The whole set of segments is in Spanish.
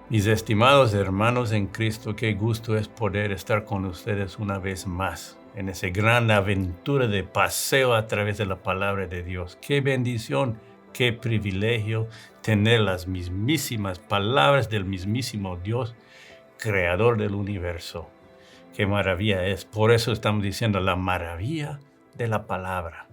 Mis estimados hermanos en Cristo, qué gusto es poder estar con ustedes una vez más en esa gran aventura de paseo a través de la palabra de Dios. Qué bendición, qué privilegio tener las mismísimas palabras del mismísimo Dios, creador del universo. Qué maravilla es. Por eso estamos diciendo la maravilla de la palabra.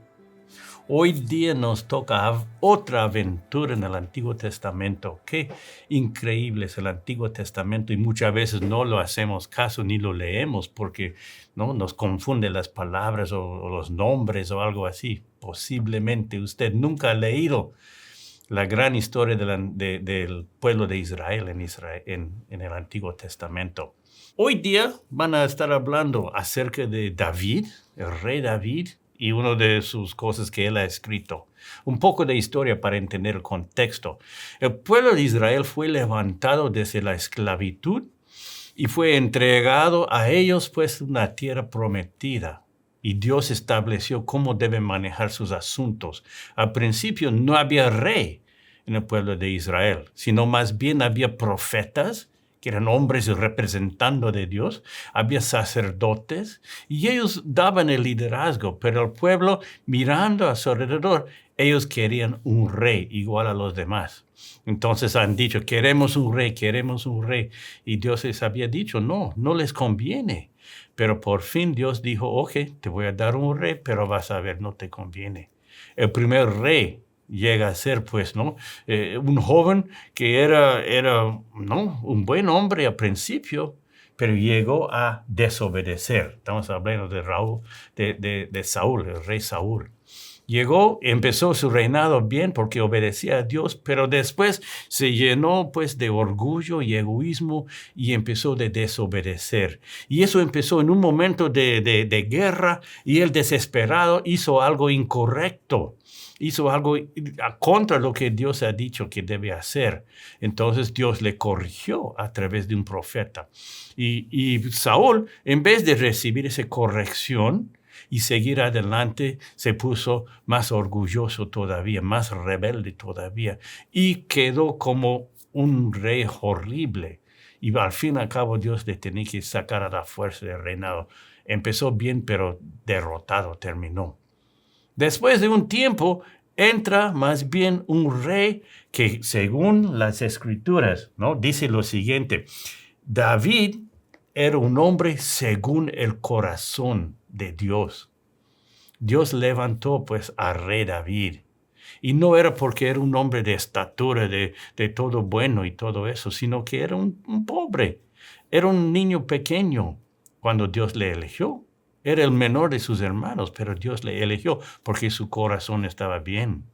Hoy día nos toca otra aventura en el Antiguo Testamento. Qué increíble es el Antiguo Testamento y muchas veces no lo hacemos caso ni lo leemos porque ¿no? Nos confunden las palabras o los nombres o algo así. Posiblemente usted nunca ha leído la gran historia del pueblo de Israel en el Antiguo Testamento. Hoy día van a estar hablando acerca de David, el rey David, y una de sus cosas que él ha escrito. Un poco de historia para entender el contexto. El pueblo de Israel fue levantado desde la esclavitud y fue entregado a ellos pues una tierra prometida. Y Dios estableció cómo deben manejar sus asuntos. Al principio no había rey en el pueblo de Israel, sino más bien había profetas que eran hombres representando de Dios, había sacerdotes, y ellos daban el liderazgo, pero el pueblo, mirando a su alrededor, ellos querían un rey igual a los demás. Entonces han dicho, queremos un rey, y Dios les había dicho, no les conviene. Pero por fin Dios dijo, ok, te voy a dar un rey, pero vas a ver, no te conviene. El primer rey llega a ser, pues, ¿no? Un joven que era ¿no? Un buen hombre al principio, pero llegó a desobedecer. Estamos hablando de Saúl, el rey Saúl. Empezó su reinado bien porque obedecía a Dios, pero después se llenó pues de orgullo y egoísmo y empezó de desobedecer. Y eso empezó en un momento de guerra y él desesperado hizo algo incorrecto. Hizo algo contra lo que Dios ha dicho que debe hacer. Entonces Dios le corrigió a través de un profeta. Y Saúl, en vez de recibir esa corrección y seguir adelante, se puso más orgulloso todavía, más rebelde todavía, y quedó como un rey horrible. Y al fin y al cabo Dios le tenía que sacar a la fuerza del reinado. Empezó bien, pero derrotado terminó. Después de un tiempo, entra más bien un rey que, según las escrituras, ¿no? Dice lo siguiente: David era un hombre según el corazón de Dios. Dios levantó pues a rey David. Y no era porque era un hombre de estatura, de todo bueno y todo eso, sino que era un pobre. Era un niño pequeño cuando Dios le eligió. Era el menor de sus hermanos, pero Dios le eligió porque su corazón estaba bien.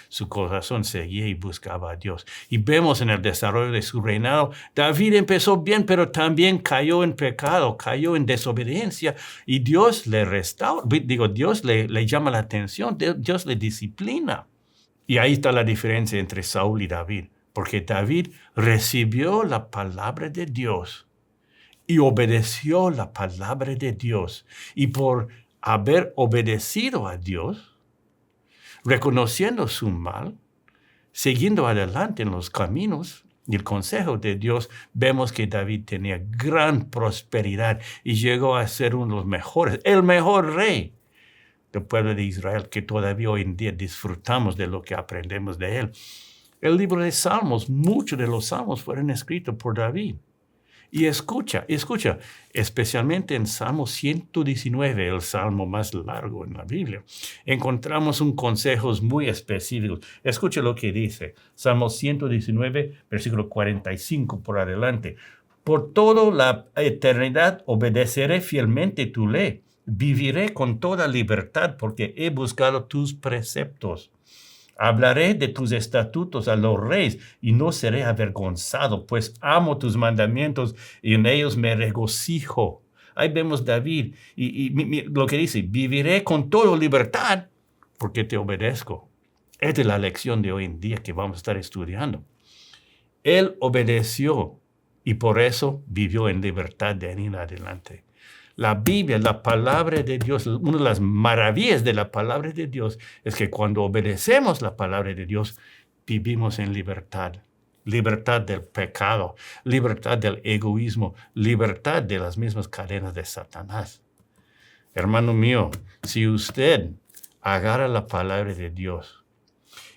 Su corazón seguía y buscaba a Dios. Y vemos en el desarrollo de su reinado, David empezó bien, pero también cayó en pecado, cayó en desobediencia. Y Dios le restaura, Dios le llama la atención, Dios le disciplina. Y ahí está la diferencia entre Saúl y David, porque David recibió la palabra de Dios y obedeció la palabra de Dios. Y por haber obedecido a Dios, reconociendo su mal, siguiendo adelante en los caminos y el consejo de Dios, vemos que David tenía gran prosperidad y llegó a ser uno de los mejores, el mejor rey del pueblo de Israel, que todavía hoy en día disfrutamos de lo que aprendemos de él. El libro de Salmos, muchos de los salmos fueron escritos por David. Y escucha, especialmente en Salmo 119, el salmo más largo en la Biblia, encontramos un consejos muy específicos. Escucha lo que dice, Salmo 119, versículo 45 por adelante. Por toda la eternidad obedeceré fielmente tu ley. Viviré con toda libertad porque he buscado tus preceptos. Hablaré de tus estatutos a los reyes y no seré avergonzado, pues amo tus mandamientos y en ellos me regocijo. Ahí vemos David y lo que dice, viviré con toda libertad porque te obedezco. Esta es la lección de hoy en día que vamos a estar estudiando. Él obedeció y por eso vivió en libertad de ahí en adelante. La Biblia, la palabra de Dios, una de las maravillas de la palabra de Dios es que cuando obedecemos la palabra de Dios, vivimos en libertad. libertad del pecado, libertad del egoísmo, libertad de las mismas cadenas de Satanás. Hermano mío, si usted agarra la palabra de Dios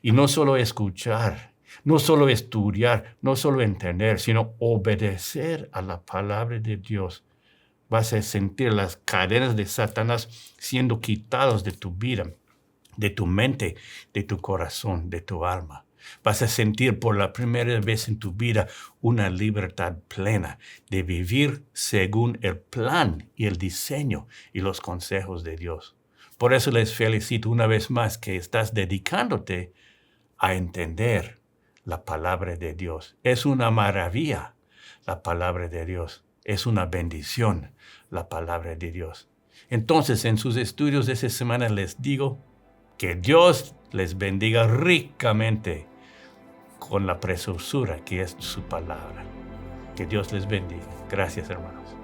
y no solo escuchar, no solo estudiar, no solo entender, sino obedecer a la palabra de Dios, vas a sentir las cadenas de Satanás siendo quitadas de tu vida, de tu mente, de tu corazón, de tu alma. Vas a sentir por la primera vez en tu vida una libertad plena de vivir según el plan y el diseño y los consejos de Dios. Por eso les felicito una vez más que estás dedicándote a entender la palabra de Dios. Es una maravilla la palabra de Dios. Es una bendición la palabra de Dios. Entonces, en sus estudios de esta semana les digo que Dios les bendiga ricamente con la preciosura que es su palabra. Que Dios les bendiga. Gracias, hermanos.